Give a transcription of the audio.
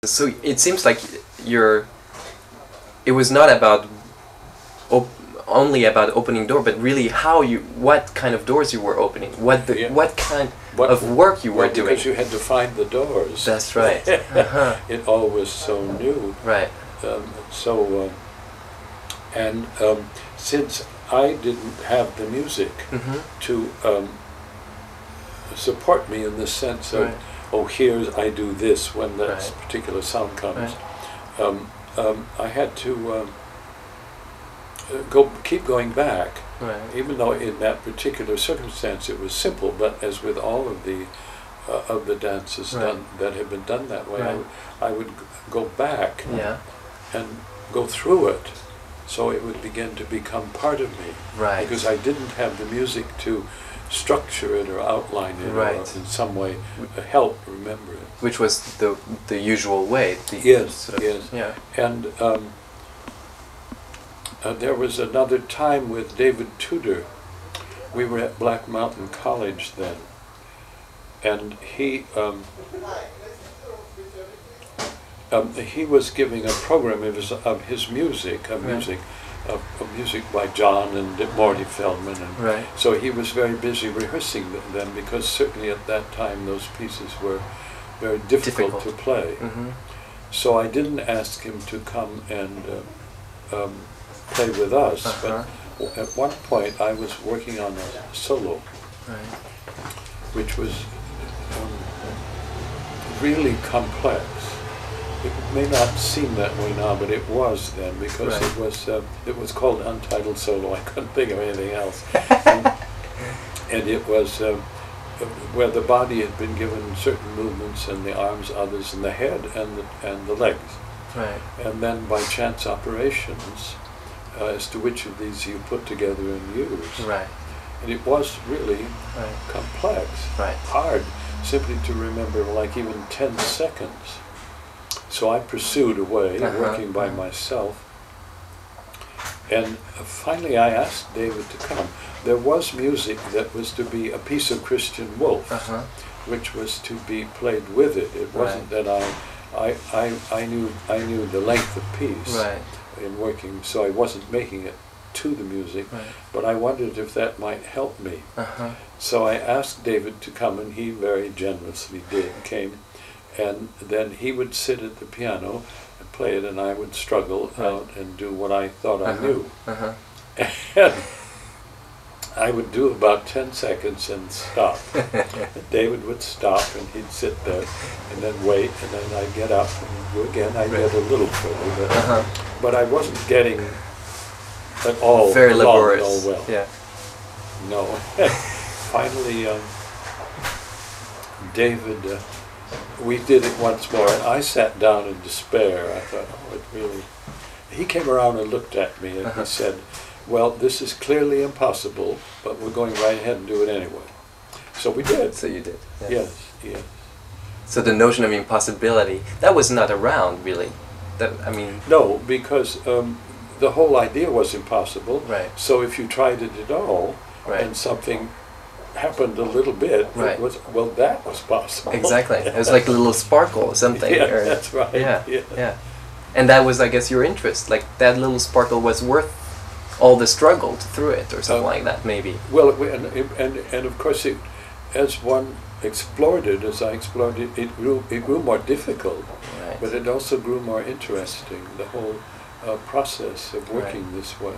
So it seems like it was not about only about opening door, but really what kind of doors you were opening, what kind of work you were doing. Because you had to find the doors. That's right. It all was so new. Right. Since I didn't have the music to support me in the sense of, oh, here's I do this when that particular sound comes, I had to keep going back, even though in that particular circumstance it was simple. But as with all of the dances that have been done that way, I would go back and go through it, so it would begin to become part of me. Right. Because I didn't have the music to structure it or outline it or in some way help remember it. Which was the usual way. Yes. Yeah. And there was another time with David Tudor. We were at Black Mountain College then, and he was giving a program of his music, music by John and Morty Feldman, and so he was very busy rehearsing them, because certainly at that time those pieces were very difficult to play. So I didn't ask him to come and play with us, but at one point I was working on a solo, which was really complex. It may not seem that way now, but it was then, because it was called Untitled Solo. I couldn't think of anything else, and it was where the body had been given certain movements, and the arms others, and the head and the legs, and then by chance operations as to which of these you put together and use. And it was really complex, hard simply to remember, like even 10 seconds. So I pursued away, working by myself, and finally I asked David to come. There was music that was to be a piece of Christian Wolf, which was to be played with it. It wasn't that I knew the length of piece in working, so I wasn't making it to the music, but I wondered if that might help me. So I asked David to come, and he very generously came. And then he would sit at the piano and play it, and I would struggle out and do what I thought I knew. And I would do about 10 seconds and stop. David would stop, and he'd sit there and then wait, and then I'd get up and go again. I'd get a little further, but I wasn't getting at all very laborious. All well. No. Finally, David... we did it once more, and I sat down in despair. I thought, oh, it really... He came around and looked at me, and he said, well, this is clearly impossible, but we're going right ahead and do it anyway. So we did. So you did. Yes. So the notion of impossibility, that was not around, really. No, because the whole idea was impossible. So if you tried it at all, and something happened a little bit, it was, well, that was possible. Exactly. It was like a little sparkle or something. That's right. Yeah. And that was, I guess, your interest. Like, that little sparkle was worth all the struggle through it, or something like that, maybe. Well, and of course, as one explored it, as I explored it, it grew more difficult, but it also grew more interesting, the whole process of working this way.